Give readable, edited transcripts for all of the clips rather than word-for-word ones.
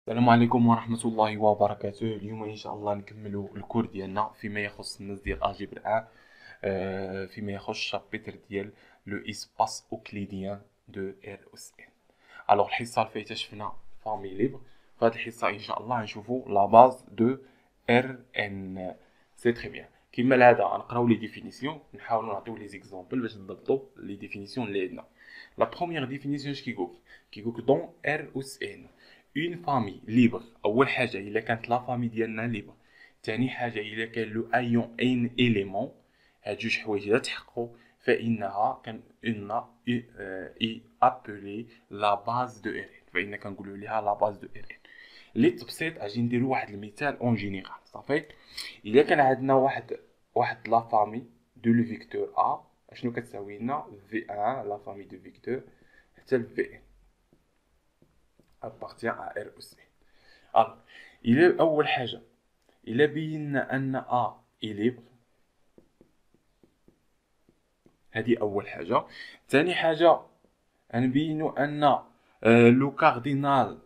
السلام عليكم ورحمة الله وبركاته. اليوم إن شاء الله نكملوا الكور ديالنا فيما يخص الناس ديال الجبر 1. فيما يخص الشابتر ديال لو اسباس اوكليديان دو ار اس ان. الوغ الحصة اللي فاتت شفنا فامي ليبر، فهاد الحصة إن شاء الله غنشوفوا لا باز دو ار ان. سي تري بيان. كيما العادة غنقراو لي ديفينيسيون، نحاولوا نعطيو لي زيكزامبل باش نضبطوا لي ديفينيسيون اللي عندنا. لا بروميير ديفينيسيون اش كيقولك دون ار اس ان اون فامي ليبر. اول حاجه الا كانت لا فامي ديالنا ليبر، ثاني حاجه الا كان لو ايون ان اليمون، هاد جوج حوايج الا تحققوا فانها كان اي ابلي لا باز دو ار ان، فإن كنقولوا ليها لا باز دو ار ان. للتبسيط اجي نديرو واحد المثال اون جينيرال صافي. الا كان عندنا واحد لا فامي دو لو فيكتور ا، شنو كتساوي لنا في 1 لا فامي دو فيكتور حتى ل في ان appartient à R aussi. Alors, أول حاجة إلا بينا أن A est libre، هذه أول حاجة. ثاني حاجة نبينو أن لو كاردينال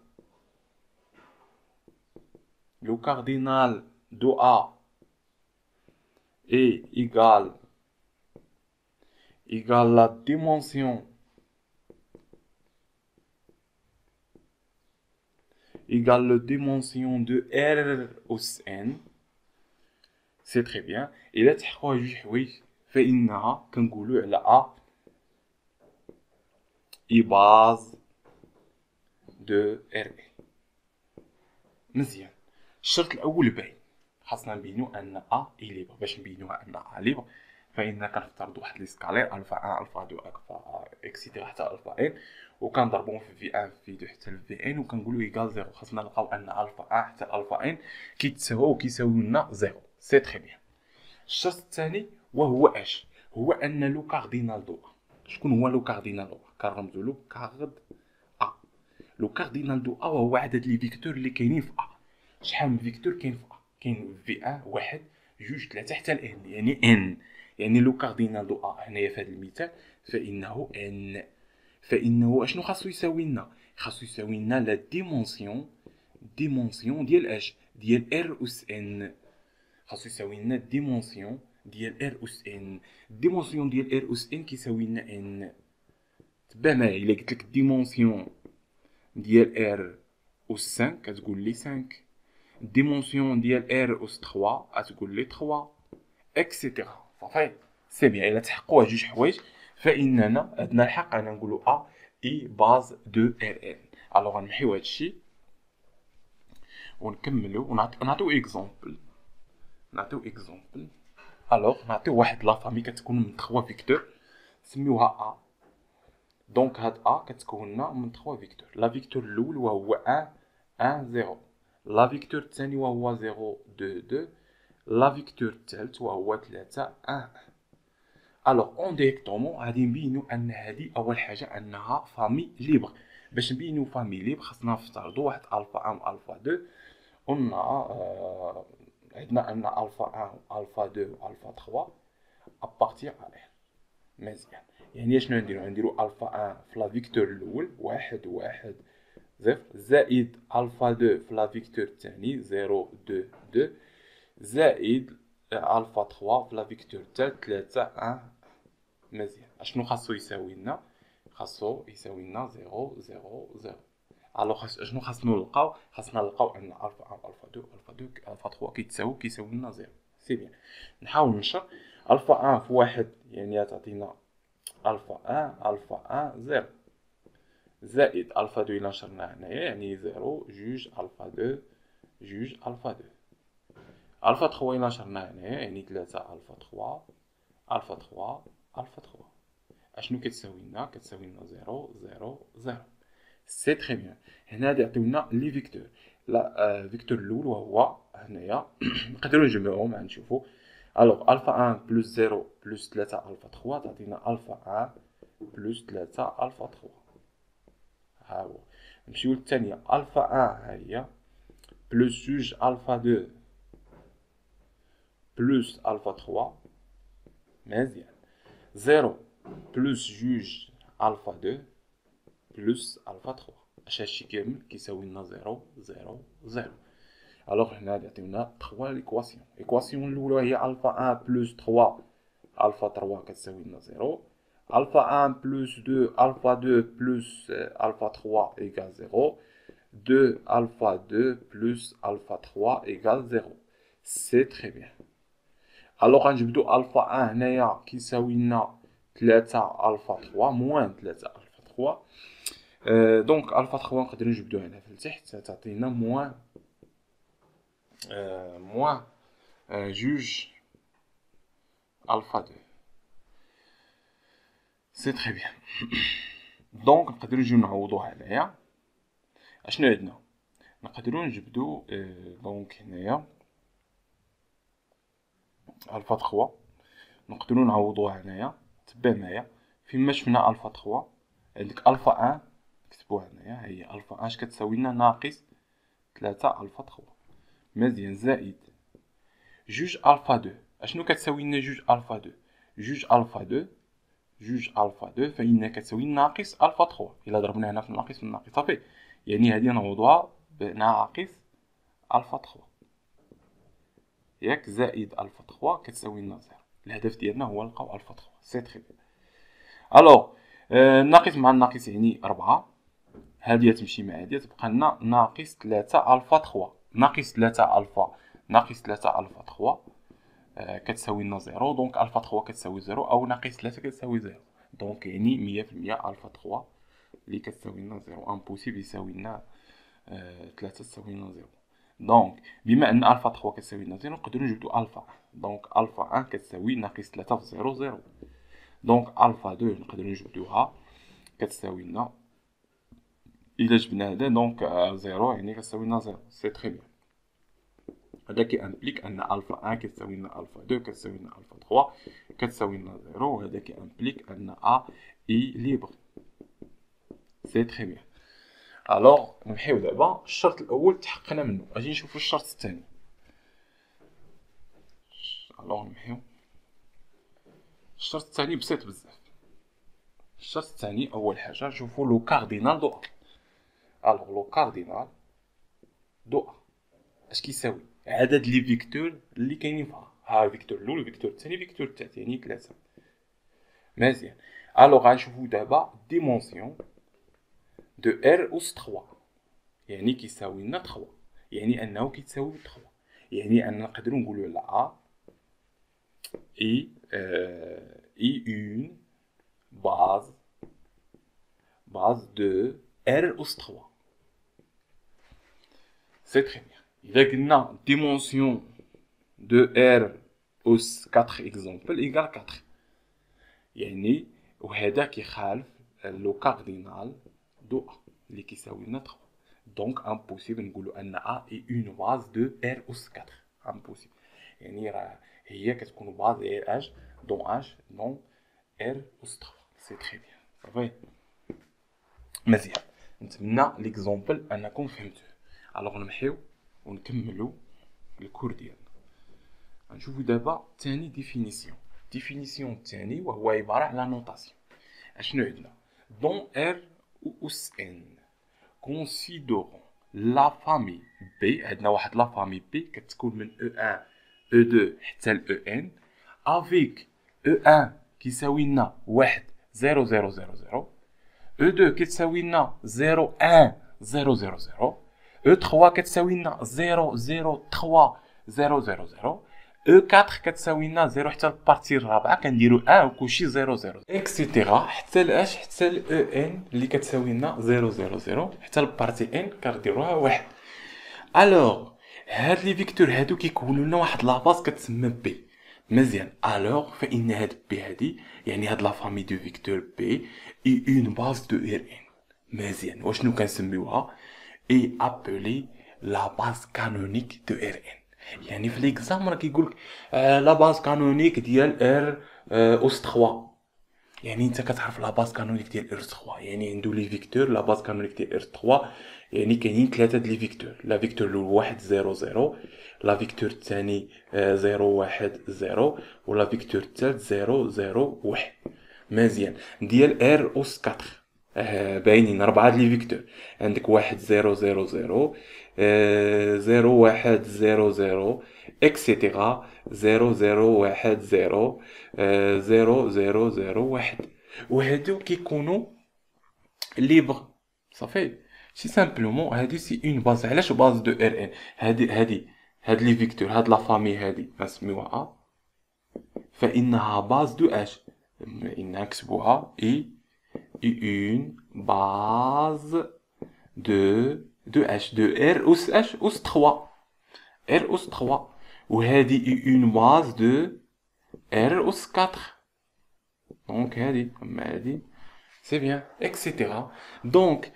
دو A est égal la dimension de R أس N. سي تري بيان. إلا تحققوا جوج حوايج فإنها كنقولوا على A اي باز دو ار ان. مزيان. الشرط الاول باين، خاصنا نبينو ان ا اي ليبر. باش نبينوها ان ا ليبر فإننا كنفترضوا واحد لي سكالير الفا 1 الفا 2 الفا اكسيتيرا حتى الفا ان، وكنضربوهم في 1 في 2 حتى ل في ان، وكنقولوا ايكال زيرو. خاصنا نلقاو ان الفا 1 حتى الفا ان كيساويو لنا زيرو. سي تري بيان. الشرط الثاني وهو اش؟ هو ان لو كاردينال دو ا. شكون هو لو كاردينال دو ا؟ كنرمزوا له كارد ا. لو كاردينال دو ا وهو عدد لي فيكتور اللي كاينين في ا. شحال من فيكتور كاين في ا؟ كاين في 1 واحد جوج ثلاثة حتى لان، يعني ان. يعني لو كاردينال دو ا هنايا في هذا المثال فانه ان. فانه اشنو خاصو يساوي لنا؟ خاصو يساوي لنا لا ديمونسيون ديال اش؟ ديال ار اس ان. خاصو يساوي لنا ديمونسيون ديال ار اس ان. ديمونسيون ديال ار اس ان كيساوي لنا ان. تبع معايا الا قلت لك ديمونسيون ديال ار أس 5 كتقول لي 5. ديمونسيون ديال ار أس 3 كتقول لي 3 اكسيتيرا. صافي. سي بيان. الا تحققوا جوج حوايج فاننا عندنا الحق انا نقولوا ا اي باز دو ار ان. الوغ غنمحيو هادشي ونكملوا ونعطيو اكزومبل. الوغ نعطيو واحد لا فامي كتكون من 3 فيكتور سميوها ا. دونك هاد ا كتكون لنا من 3 فيكتور. لا فيكتور الاول وهو 1 1 0، لا فيكتور الثاني وهو 0 2 2، لا فيكتور الثالث وهو 3 1. الوغ اون ديريكتومون غادي نبينو ان هادي اول حاجه انها فامي ليبر. باش نبينو فامي ليبر خاصنا نفترضوا واحد الفا 1 والفا 2. قلنا عندنا ان الفا 1 الفا 2 والفا 3 ابارتيغ ا ار. مزيان. يعني شنو نديرو الفا 1 في لا فيكتور الاول واحد واحد صفر، زائد الفا 2 في لا فيكتور الثاني 0 2 2، زائد الفا 3 في لا فيكتور الثالث 3 1. مزيان. اشنو خاصو يساوي لنا؟ خاصو يساوي لنا 0 0 0. الوغ اشنو خاصنا نلقاو؟ خاصنا نلقاو ان الفا 1 الفا 2 الفا 2 الفا 3 كيساوي لنا 0. سي بيان. نحاول نشر. الفا 1 في واحد يعني تعطينا الفا 1 الفا 1 0، زائد الفا 2 الى نشرناه هنايا يعني 0 جوج الفا 2 جوج الفا 2، الفا 3 الى نشرناه هنايا يعني 3 الفا 3 الفا 3 الفا 3. اشنو كتساوي لنا؟ كتساوي لنا 0 0 0. سي تري بيان. هنا غادي يعطيونا لي فيكتور. لا فيكتور الاول وهو هنايا نقدروا نجمعوهم نشوفوا. الوغ الفا 1 بلس 0 بلس 3 الفا 3 تعطينا الفا 1 بلس 3 الفا 3. ها هو. نمشيو للثانية. الفا 1 ها هي بلس جوج الفا 2 بلس الفا 3. مزيان. 0 بلس جوج الفا 2 بلس الفا 3. اش هادشي كامل كيساوي لنا 0 0 0. الوغ هنا غادي يعطيونا 3 ليكواسيون. ليكواسيون الاولى هي الفا 1 بلس 3 الفا 3 كتساوي لنا 0. الفا 1 بلس 2 الفا 2 بلس الفا 3 ايكال 0. 2 alpha 2 plus alpha 3 égale 0. C'est très bien. Alors, غنجبدو alpha 1 هنايا كيساوي لنا 3 alpha 3 moins 3 alpha 3. دونك alpha 3 نقدرو نجبدو هنا في التحت تعطينا moins جوج alpha 2. C'est très bien. دونك نقدرو نجيو نعوضوها هنايا. اشنو عندنا؟ نقدرو نجبدو دونك هنايا الفا 3 نقدرو نعوضوها هنايا. تبع معايا فيما شفنا الفا 3 عندك الفا 1 نكتبوها هنايا هي الفا 1 اش كتساوي لنا ناقص 3 الفا 3 مزيان زائد جوج الفا 2. اشنو كتساوي لنا جوج الفا 2؟ جوج الفا 2 جوج الفا 2 فإنها كتساوي ناقص الفا 3. الا ضربنا هنا في الناقص في الناقص صافي، يعني هادي نعوضوها بناقص الفا 3 ياك زائد الفا 3 كتساوي لنا 0. الهدف ديالنا هو نلقاو الفا 3. سي تري بيان. الوغ الناقص مع الناقص يعني 4، هادي تمشي مع هادي تبقى لنا ناقص 3 الفا 3 ناقص 3 الفا ناقص 3 الفا 3 كتساوي لنا 0. دونك الفا 3 كتساوي 0 او ناقص 3 كتساوي 0. دونك يعني 100% الفا 3 اللي كتساوي لنا 0 امبوسيبل يساوي لنا 3 تساوي لنا 0. دونك بما ان الفا 3 كتساوي لنا 0 نقدروا نجبدوا الفا. دونك الفا 1 كتساوي ناقص 3 في 0 0. دونك الفا 2 نقدروا نجبدوها كتساوي لنا الا جبنا هذا دونك 0 يعني كتساوي لنا 0. سي تري بيان. هذا كيامبليك ان الفا 1 كتساوي لنا الفا 2 كتساوي لنا الفا 3 كتساوي لنا 0. وهذا كيامبليك ان ا اي ليبر. سي تري بيان. الوغ نمحيو دابا الشرط الاول تحققنا منه، اجي نشوفو الشرط الثاني. الوغ نمحيو الشرط الثاني بسيط بزاف. الشرط الثاني اول حاجه نشوفو لو كاردينال دو ا. الوغ لو كاردينال دو ا اش كيساوي؟ عدد لي فيكتور اللي كاينين فيها. ها فيكتور الاول فيكتور الثاني فيكتور الثالث يعني 3. مزيان. الوغ غنشوفو دابا ديمونسيون دو ار اس 3 يعني كيساوي لنا 3 يعني انه كيتساوي 3 يعني ان نقدروا نقولوا على ا اي اون باز دو ار اس 3. سي تري بيان. اذا قلنا ديمونسيون دو ار اس 4 اكزومبل ايكال 4 يعني وهذا كيخالف لو كاردينال دو ا اللي كيساوي لنا 3. دونك امبوسيبل نقولوا ان ا اي اون باز دو ار اس 4. امبوسيبل يعني راه هي كتكون باز ار اش دون ار اس 3. سي تري بيان صافي. مزيان. نتمنى ليكزومبل انكم فهمتوه. الوغ نمحيو ونكملوا الكور ديالنا. غنشوفوا دابا ثاني ديفينيسيون الثاني وهو عباره على نوطاسيون. اشنو عندنا؟ دون ار او اس ان considérons la famille B. عندنا واحد لا فامي B كتكون من E1 E2 حتى ل En avec E1 كيساوي لنا 1 0 0 0 0 E2 كتساوي لنا 0 1 0 0 0 E3 كتساوي لنا 0 0 3 0 0 0 E4 كتساوي لنا 0 حتى البارتي الرابعه كنديرو 1 وكلشي 0 0 اكسيتيرا حتى لاش حتى ل ان اللي كتساوي لنا 0 0 0 حتى البارتي ان كنديروها 1. الوغ هاد لي فيكتور هادو كيكونوا لنا واحد لاباز كتسمى بي. مزيان. الوغ فان هاد بي هادي يعني هاد لا فامي دو فيكتور بي اي اون باز دو ار ان. مزيان. واشنو كنسميوها؟ اي ابلي لا باز كانونيك دو ار ان. يعني في ليكزام راه كيقولك لا باز كانونيك ديال ار اس 3 يعني انت كتعرف لا باز كانونيك ديال ار 3 يعني عنده لي فيكتور لا باز كانونيك ديال ار 3 يعني كاينين 3 د لي فيكتور. لا فيكتور الاول 1 0 0 لا فيكتور الثاني 0 1 0 ولا فيكتور الثالث 0 0 1. مزيان. ديال ار اس 4 باينين 4 هاد لي فيكتور. عندك 1 0 0 0 0 1 0 0 اكسيتيرا 0 0 1 0 0 0 0 1. وهادو كيكونوا ليبر صافي. سي سامبلومون هادي سي اون باز. علاش باز دو ار ان؟ هاد لي فيكتور، هاد لا فامي هادي نسميوها ا، فانها باز دو اش، نكتبوها اي اون باز دو اش، دو ار اس اش اس 3، ار اس 3. وهادي اي اون باز دو ار اس 4. دونك هادي سي بيان اكسيتيرا. دونك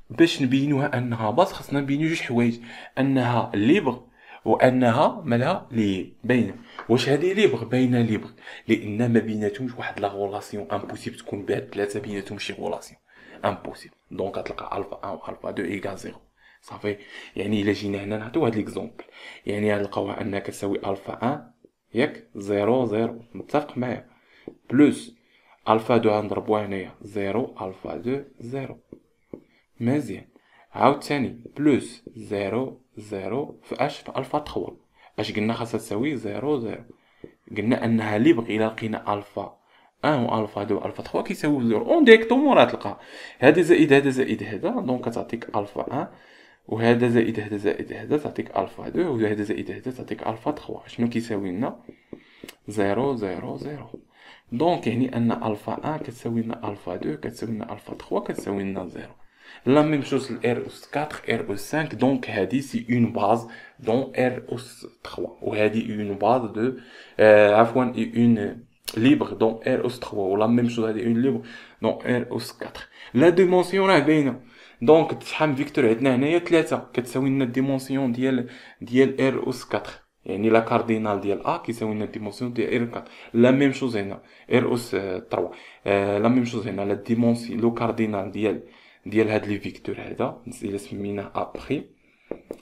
باش نبينوها انها باز خاصنا نبينو جوج حوايج، انها ليبر وانها مالها لي باينه. واش هذه ليبر؟ باينه ليبر لان ما بيناتهمش واحد لا غولاسيون، امبوسيبل تكون بهاد ثلاثه بيناتهم شي غولاسيون، امبوسيبل. دونك غتلقى الفا 1 والفا 2 ايكال 0 صافي. يعني الا جينا هنا نعطيو هاد ليكزومبل، يعني غنلقاوها انها كتساوي الفا 1 ياك 0 0 متفق معايا، بلس الفا 2 غنضربوها هنايا 0 الفا 2 0 مزيان. عاوتاني بلس 0 0 في اش في الفا 3، اش قلنا خاصها تساوي 0 0. قلنا انها ليبر الى لقينا الفا 1 و الفا 2 و الفا 3 كيساويو 0 اون ديريكتومون راه تلقى هذا زائد هذا زائد هذا، دونك تعطيك الفا 1 وهذا زائد هذا زائد هذا تعطيك الفا 2 وهذا زائد هذا تعطيك الفا 3. شنو كيساوي لنا؟ 0 0 0. دونك يعني ان الفا 1 كتساوي لنا الفا 2 كتساوي لنا الفا 3 كتساوي لنا 0. لا ميم شوز ل R أس 4 R أس 5. دونك هادي سي اون باز دون R أس 3 وهادي اون باز دو عفوا اون ليبر دون R أس 3 ولا ميم شوز هادي اون ليبر دون R أس 4. لا ديمونسيون راه باينه. دونك شحال من فيكتور عندنا هنايا 3 كتساوي لنا الديمونسيون ديال R أس 4. يعني لا كاردينال ديال ا كيساوي لنا الديمونسيون ديال ار 4. لا ميم شوز هنا ار اس 3. لا ميم شوز هنا لا ديمونسيون لو كاردينال ديال هاد لي فيكتور هذا الا سميناه ا بري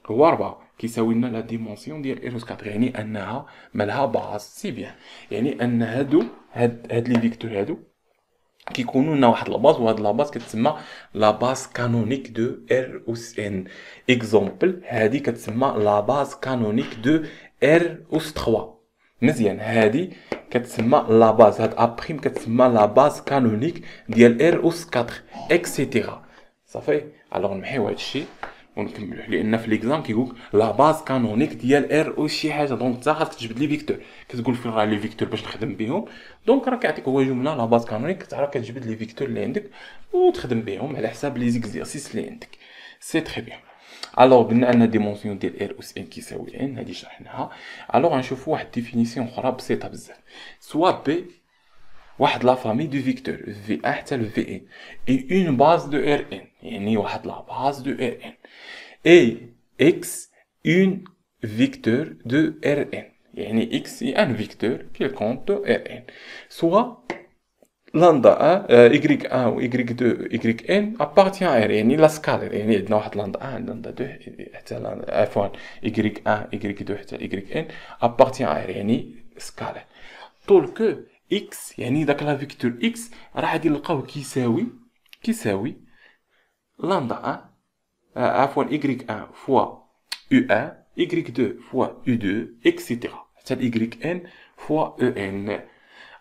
هو 4 كيساوي لنا لا ديمونسيون ديال ار اس 4. يعني انها مالها باز سي بيان. يعني ان هاد لي فيكتور هادو كيكونوا لنا واحد لاباز، وهاد لاباز كتسمى لا باز كانونيك دو ار اس ان. اكزومبل هادي كتسمى لا باز كانونيك دو ار اس 3. مزيان هادي كتسمى لا باز، هاد ا بريم كتسمى لا باز كانونيك ديال ار اس 4 اكسيتيرا صافي. الوغ نمحيو هادشي ونكملو لان في ليكزام كيقولك لا باز كانونيك ديال ار اس شي حاجه. دونك انت خاصك تجبد لي فيكتور، كتقول فين راه لي فيكتور باش نخدم بهم. دونك راه كيعطيك هو جمله لا باز كانونيك تعرف كتجبد لي فيكتور اللي عندك وتخدم بهم على حساب لي زيكزيرسيس اللي عندك. سي تري بيان. الوغ قلنا ان ديمونسيون ديال ار اس ان كيساوي ان، هادي شرحناها. الوغ غنشوفوا واحد ديفينيسيون اخرى بسيطه بزاف. سوا بي واحد لا فامي دو فيكتور في ان حتى ل في ان اي اون باز دو ار ان، يعني واحد لا باز دو ار ان et x une vecteur de Rn. يعني x est un vecteur quelconque de Rn. Soit lambda 1, y1 ou y2, yn appartient à R. يعني la scalaire. يعني عندنا واحد lambda 1 lambda 2 حتى عفوا y1 y2 حتى yn appartient à R. يعني scalaire. طول que x يعني داك لا فيكتور x راه غادي نلقاوه كيساوي lambda 1 عفوا y1 fois u1 y2 fois u2 etc. c'est yn fois en.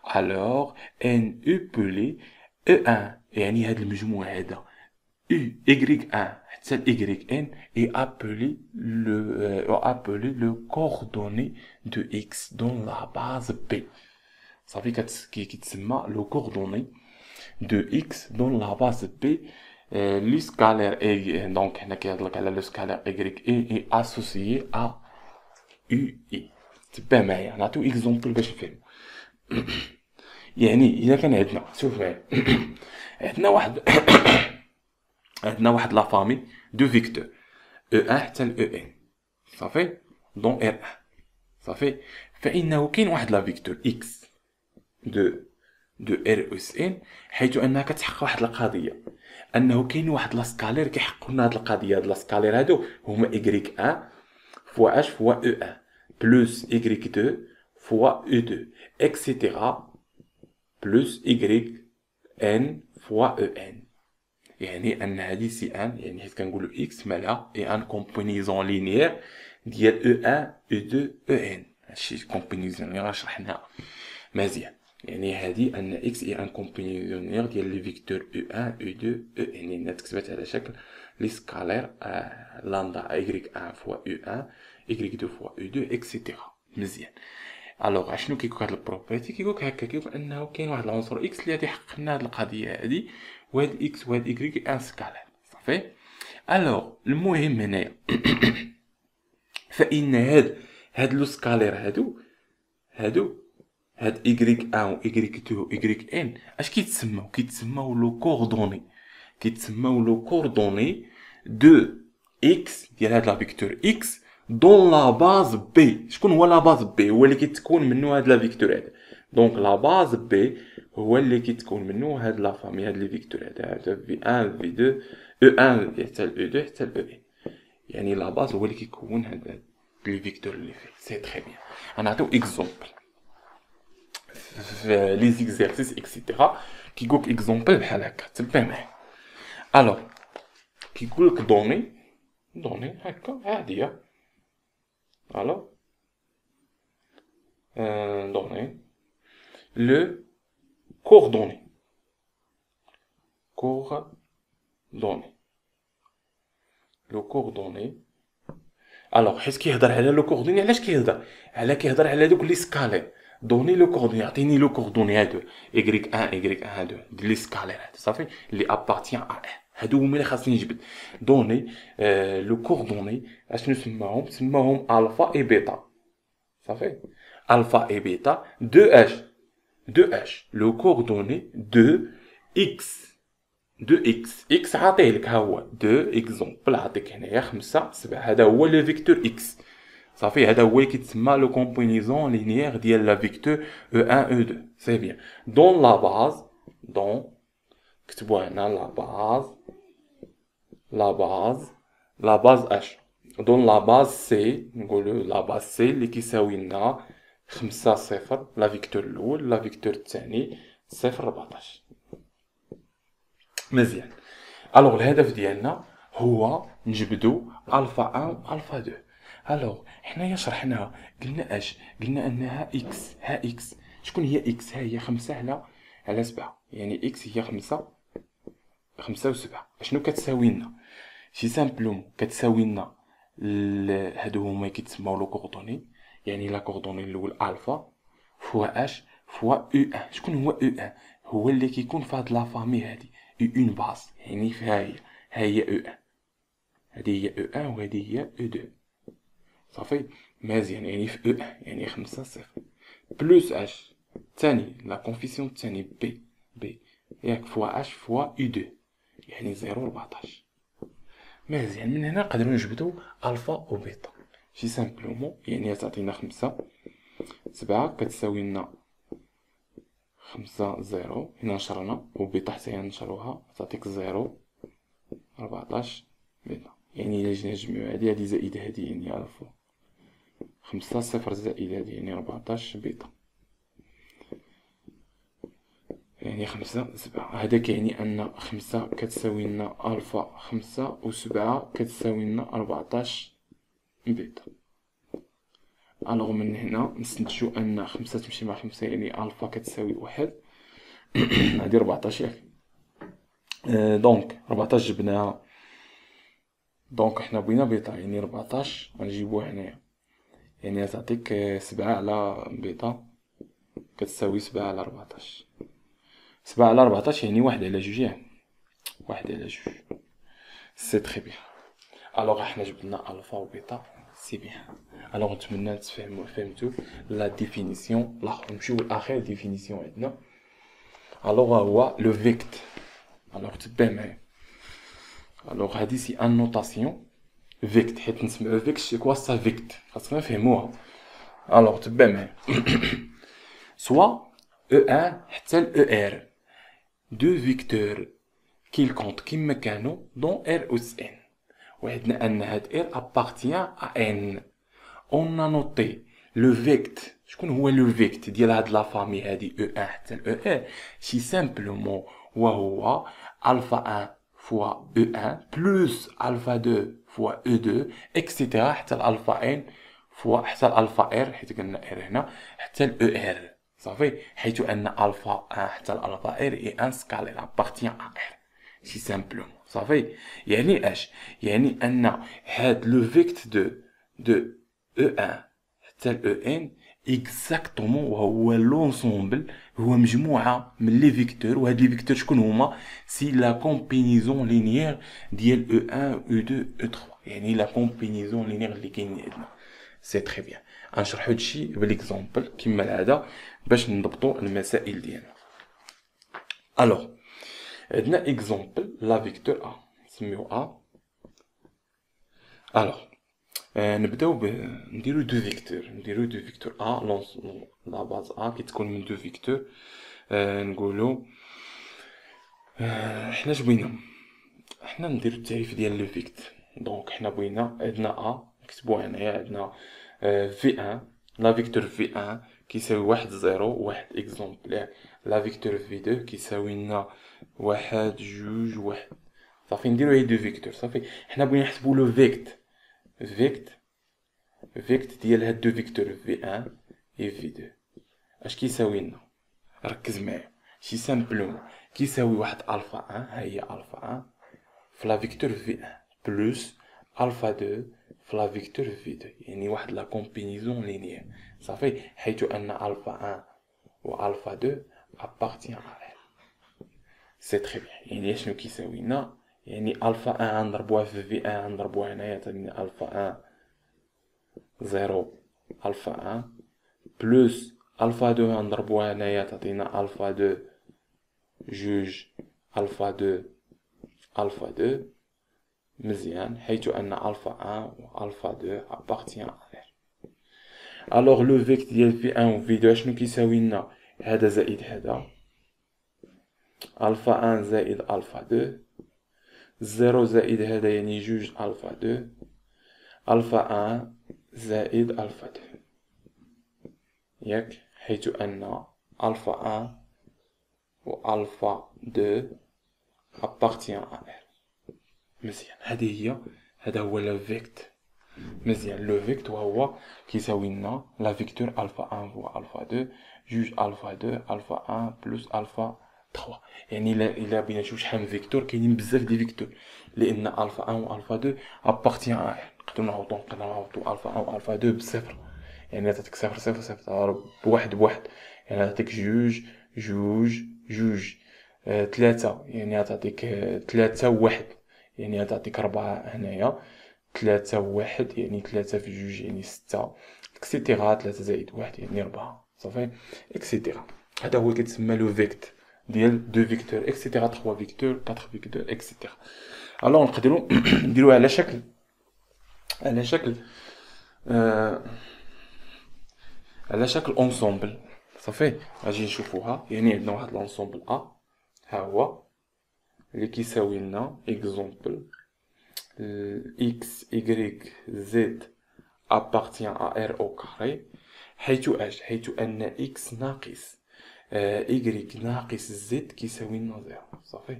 alors n épelé e1 يعني هاد المجموع هذا u y1 حتى yn est appelé le coordonnée de x dans la base b. صافي كيتسمى le coordonnée de x dans la base b. Le scalaire est donc le scalaire y est associé à ui. تبع معايا نعطيو اكزومبل باش نفهم. يعني اذا كان عندنا شوف معايا عندنا واحد لا فامي دو فيكتور او1 حتى ل او ان صافي دون ار 1 صافي. فانه كاين واحد لا فيكتور اكس دو ار اس ان حيث انها كتحقق واحد القضيه انه كاين واحد لا سكالير كيحققوا لنا هاد القضيه. هاد لا سكالير هادو هما y1 فوا h فوا e1 بلس y2 فوا e2 etc بلس yn فوا en. يعني ان هذه سي ان، يعني حيت كنقولوا اكس مالها اي ان كومبينيزون لينيير ديال او 1 او 2 او ان. هادشي كومبينيزون اللي راه شرحناها مزيان. يعني هذه ان اكس اي ان كومبينيزون لينيير ديال لي فيكتور او 1 او 2 او ان، يعني تكتبات على شكل لي سكالير لامدا ايغريك 1 فوا او 1 ايغريك 2 فوا او 2 اكسيتيرا. مزيان. الوغ اشنو كيقول هاد البروبرتي؟ كيقولك هكا، كيقول انه كاين واحد العنصر اكس اللي غادي يحقق لنا هاد القضيه هادي، وهاد اكس وهاد ايكغيك ان سكالير. صافي. الوغ المهم هنايا فان هاد لو سكالير هادو هاد ايكغيك ان و ايكغيك 2 و ايكغيك ان اش كيتسماو؟ كيتسماو لو كوردوني، كيتسماو لو كوردوني دو اكس ديال هاد لا فيكتور اكس دون لا باز بي. شكون هو لا باز بي؟ هو اللي كيتكون منه هاد لا فيكتور هذا. دونك لا باز بي هو اللي كيتكون منه هاد لا فامي، هاد لي فيكتور هذا في 1 في 2 او 1 حتى ل او 2 حتى ل او ان. يعني لا باز هو اللي كيكون هاد لي فيكتور اللي فيه. سي تري بيان. غنعطيو اكزومبل في لي زيكزارسيس اكسيتيرا. كيقولك اكزومبل بحال هكا، تبع معايا. الوغ كيقولك دوني هكا عاديه. الوغ donner le coordonnées. Le coordonnées. Alors, حيت كيهضر على لو كوردوني، علاش كيهضر؟ كيهضر على دوك لي سكالير. دوني لو كوردوني، عطيني لو كوردوني هادو ايغريك 1 ايغريك 1 2 ديال لي سكالير هادو صافي اللي ابارتيان ا هادو هما اللي خاصني نجبد. دوني لو كوردوني اشنو سماهم الفا اي بيتا. صافي. Alpha et bêta de h le coordonnée de x x عطيه لك ها هو دو اكزومبل. عطيك هنايا 5 7 هذا هو لو فيكتور اكس. صافي هذا هو اللي كيتسمى لو كومبينيزون لينيير ديال لا فيكتور او 1 او 2. سي بيان. دون لا باز كتبوها هنا لا باز اش دون لا باز سي. نقولو لا باز سي اللي كيساوي لنا 5 0 لا فيكتور الاول، لا فيكتور الثاني 0 14. مزيان. الوغ الهدف ديالنا هو نجبدو الفا 1 و الفا 2. الوغ حنايا شرحناها، قلنا انها اكس. ها اكس شكون هي اكس؟ ها هي 5 على 7، يعني اكس هي 5 و 7. اشنو كتساوي لنا؟ سي سامبلومون كتساوي لنا هادو هما كيتسماو لو كوردوني، يعني لا كوردوني الاول الفا فوا اش فوا او 1. شكون هو او 1؟ هو اللي كيكون في هاد لا فامي هادي او 1 باز، يعني ها هي او 1. هادي هي او 1 وهادي هي او 2. صافي مزيان. يعني في او 1 يعني 5 0 بلوس اش الثاني لا كونفيسيون الثاني بي ياك فوا اش فوا او 2 يعني 0 14. مزيان. من هنا نقدروا نجبدوا الفا و بيتا. سي سامبلومون يعني تعطينا 5 7 كتساوي لنا 5 0 هنا نشرنا، و بيتا حتى هي نشروها تعطيك 0 14 بيتا. يعني الا جينا نجمعو هادي زائد هادي يعني الفا 5 0 زائد هادي يعني 14 بيتا، يعني 5 7. هذا كيعني ان 5 كتساوي لنا الفا 5 و 7 كتساوي لنا 14 بيتا. الوغ من هنا نستنتجو ان 5 تمشي مع 5 يعني الفا كتساوي 1 هادي 14 ياك. دونك 14 جبناها، دونك حنا بغينا بيتا يعني 14 غنجيبوها هنايا، يعني تعطيك 7 على بيتا كتساوي 7 على 14. 7 على 14 يعني 1 على 2 ياك، 1 على 2. سي تري بيان. الوغ حنا جبنا الفا و بيتا سي بيان. الوغ نتمنى فهمتو لا ديفينيسيون. نمشيو لاخر ديفينيسيون عندنا. الوغ هو لو فيكت. الوغ تبع معايا. الوغ هادي سي ان نوتاسيون فيكت، حيت نسمعو فيكت سي كوا سا فيكت، خاصنا نفهموها. الوغ تبع معايا. سوا او 1 حتى ل او ار دو فيكتور كيلكونط كيما كانوا دون ار اس ان، وعندنا ان هاد ار ابارتيان ا ان. اون ا نوتي لو فيكت. شكون هو لو فيكت ديال هاد لا فامي هادي او 1 حتى ل او ار؟ سي سامبلومون وهو الفا 1 fois E1 plus alpha 2 fois E2 etc حتى الالفا ان فوا حتى الالفا ار حيت قلنا ار هنا حتى الاو ار صافي حيث ان الفا 1 حتى الالفا ار اي ان سكالير ابارتيان ا ار سي سامبلومون صافي يعني اش يعني ان هاد لو فيكت دو E1 حتى ال En اكزاكتومون وهو لونسومبل هو مجموعة من لي فيكتور وهاد لي فيكتور شكون هما سي لا كومبينيزون لينيير ديال E1 E2 E3 يعني لا كومبينيزون لينيير اللي كاينين عندنا سي تري بيان غنشرحو هادشي بالاكزومبل كما العادة باش نضبطو المسائل ديالنا الوغ عندنا اكزومبل لا فيكتور ا نسميو ا الوغ نبداو نديرو دو فيكتور ا لا باز ا كتكون من دو فيكتور نقولو حنا اش بغينا حنا نديرو التعريف ديال لو فيكت دونك حنا بغينا عندنا ا نكتبوها هنايا عندنا في ان لا فيكتور في ان كيساوي واحد زيرو واحد اكزومبلير لا فيكتور في دو كيساوي لنا واحد جوج واحد صافي نديرو هاد دو فيكتور صافي حنا بغينا نحسبو لو فيكت ديال هاد دو فيكتور في ان اي في دو اش كيساوي لنا ركز معايا سي سامبلومون كيساوي واحد الفا 1 ها هي الفا 1 في لا فيكتور في 1 بلس الفا 2 في لا فيكتور في 2 يعني واحد لا كومبينيزون لينيير صافي حيث ان الفا 1 و الفا 2 ابارتيان ا ال سي تري بيان يعني شنو كيساوي لنا يعني الفا 1 نضربوها في 1 نضربوها هنايا تعطيني الفا 1 0 الفا 1 بلس الفا 2 نضربوها هنايا تعطينا الفا 2 جوج الفا 2 الفا 2 مزيان حيث ان الفا 1 و الفا 2 ابارتيان ا ال الوغ لو فيكت ديال في 1 و في 2 شنو كيساوي لنا هذا زائد هذا الفا 1 زائد الفا 2 0 زائد هذا يعني جوج الفا 2 الفا 1 زائد الفا 2 ياك حيث ان الفا 1 و الفا 2 ابارتيان ا ال مزيان هذا هو لو فيكت مزيان لو فيكت وهو كيساوي لنا لا فيكتور الفا 1 فوا الفا 2 جوج الفا 2 الفا 1 بلس الفا 3 يعني الا بغينا نشوف شحال من فيكتور كاينين بزاف دي فيكتور لان الفا 1 و الفا 2 ابارتيان ا نقدروا نعوضوا الفا 1 و الفا 2 بصفر يعني تعطيك صفر صفر صفر تضرب بواحد يعني تعطيك جوج ثلاثة يعني تعطيك ثلاثة وواحد يعني تعطيك 4 هنايا 3 واحد يعني 3 في جوج يعني 6 اكسيتيرا 3 زائد واحد يعني 4 صافي اكسيتيرا هذا هو كيتسمى لو فيكت ديال دو فيكتور اكسيتيرا 3 فيكتور 4 فيكتور اكسيتيرا الوغ نقدروا نديروها على شكل اونسومبل صافي غادي نشوفوها يعني عندنا واحد لونسومبل ا ها هو اللي كيساوي لنا اكزومبل x y z appartient à r au carré حيث أن x ناقص y ناقص z كيساوي لنا زيرو صافي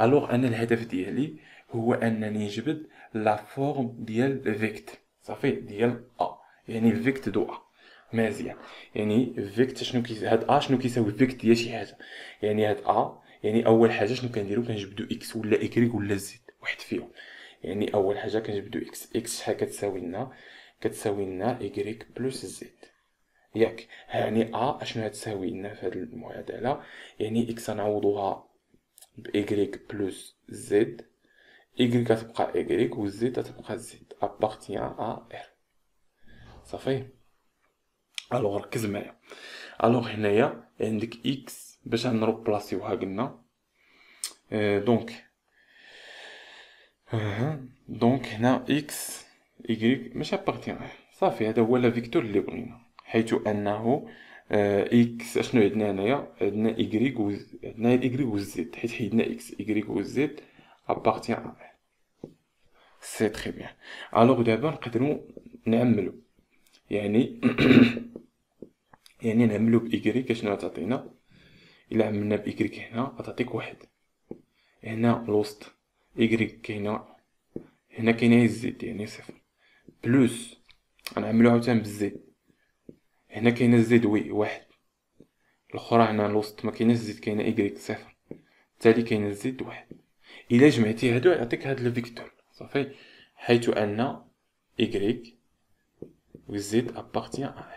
الوغ أنا الهدف ديالي هو أنني نجبد لا فورم ديال الفيكت صافي ديال a يعني الفيكت دو a مزيان يعني الفيكت شنو هاد a شنو كيساوي الفيكت ديال شي حاجة يعني هاد a يعني أول حاجة شنو كنديرو كنجبدو x ولا y ولا z واحد فيهم يعني اول حاجه كنجبدو اكس شحال كتساوي لنا y بلس زد ياك يعني ا اشنو تساوي لنا في هذه المعادله يعني اكس نعوضوها ب y بلس زد y كتبقى y و زد تبقى زد ابارتيان ا ر صافي الوغ ركز معايا الوغ هنايا عندك اكس باش نروبلاسيوها قلنا دونك هنا اكس اي ماشي ابارتيان صافي هذا هو لا فيكتور اللي بغينا حيث انه اكس اشنو عندنا هنايا عندنا اي و عندنا اي و زد حيت حيدنا اكس اي و زد ابارتيان ا سي تري بيان الوغ دابا نقدروا نعملوا يعني يعني نعملوا باي اشنو تعطينا الا عملنا باي هنا غتعطيك واحد هنا الوسط إيكغيك كاينة هنا، كاينة الزد يعني صفر، بلوس غنعملو عاوتاني بالزد، هنا كاينة الزد واحد، الأخرى هنا الوسط مكايناش الزد، كاينة إيكغيك صفر، بالتالي كاينة الزد واحد. إلا جمعتي هادو يعطيك هاد الفيكتور صافي، حيث أن إيكغيك و زد أبارتيان أ.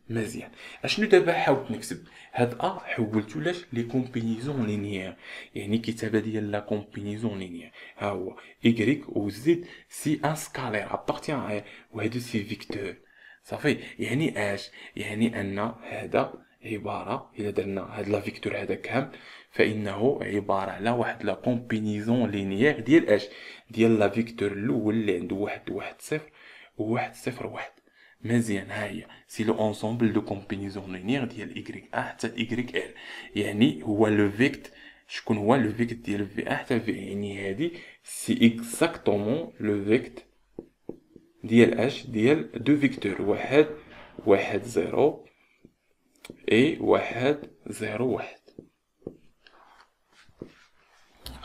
مزيان. اشنو دابا حاولت نكتب هاد حولتو لاش لي كومبينيزون لينيير، يعني كتابه ديال لا كومبينيزون لينيير. ها هو إيكغيك و زد سي ان سكالير ابارتيان ا، وهادو سي فيكتور صافي. يعني اش؟ يعني ان هذا عباره، الا درنا هاد لا فيكتور هذا كامل، فانه عباره على واحد لا كومبينيزون لينيير ديال اش؟ ديال لا فيكتور الاول اللي عنده واحد صفر و واحد صفر واحد. مزيان. ها هي سي لو انسومبل دو كومبينيزون لينيير ديال إيكغيك أ حتى إيكغيك إل، يعني هو لو فيكت. شكون هو لو فيكت ديال في أ حتى في، يعني هادي سي إكزاكتومون لو فيكت ديال اش؟ ديال دو فيكتور، واحد زيرو اي واحد زيرو واحد.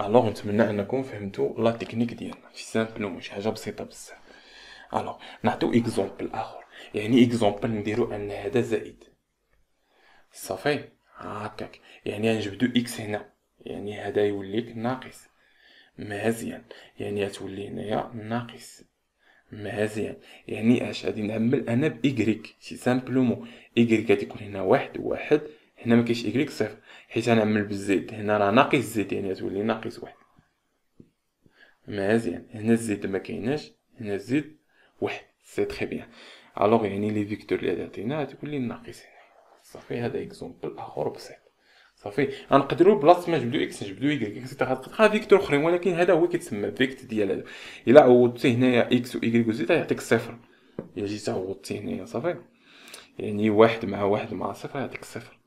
الوغ نتمنى انكم فهمتوا لا تكنيك ديالنا في سامبلومون، شي حاجه بسيطه بزاف. الوغ نعطيو اكزومبل اخر، يعني اكزومبل نديرو ان هذا زائد صافي هكاك، يعني غنجبدو اكس هنا، يعني هذا يوليك ناقص. مزيان. يعني غتولي هنايا ناقص. مزيان. يعني اش؟ غادي نعمل انا بايكغيك سي سامبلومون، ايكغيك غادي يكون هنا واحد، هنا مكاينش ايكغيك صفر، حيت غنعمل بالزد، هنا راه ناقص زد يعني غتولي ناقص واحد. مزيان. هنا الزد مكايناش، هنا الزد واحد، سي تري بيان. الوغ يعني لي فيكتور اللي عطينا غتكون لي ناقص هنا صافي. هذا اكزومبل اخر بسيط صافي. غنقدروا بلاصه ما نجبدو اكس نجبدو ايكغيك اكسيتيرا، تلقى فيكتور اخرين، ولكن هذا هو كيتسمى فيكت ديال هذا. الا عوضتي هنايا اكس و ايكغيك و زد يعطيك صفر، الا جيت عوضتي هنايا صافي، يعني واحد مع صفر يعطيك صفر،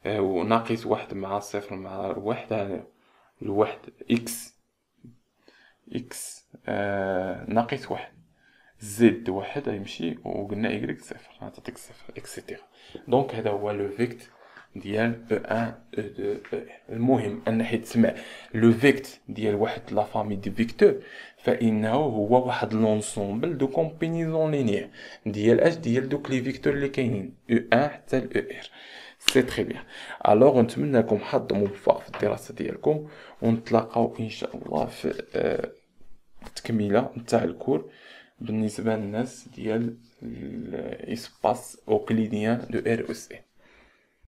وناقص واحد مع صفر مع واحد، هذا الواحد اكس ناقص واحد، زد واحد غيمشي، وقلنا ايكغيك صفر غتعطيك صفر اكسيتيرا. دونك هذا هو لو فيكت ديال او ان او دو او. المهم ان حيت سمع لو فيكت ديال واحد لا فامي دي فيكتور، فانه هو واحد لونسومبل دو كومبينيزون لينيير ديال اش؟ ديال دوك لي فيكتور اللي كاينين او ان حتى ل او ار. سي تري بيان. الوغ نتمنى لكم حظ موفق في الدراسه ديالكم، ونتلاقاو ان شاء الله في التكمله نتاع الكور بالنسبه للناس ديال الاسباس اوكليديان دو ار او سي.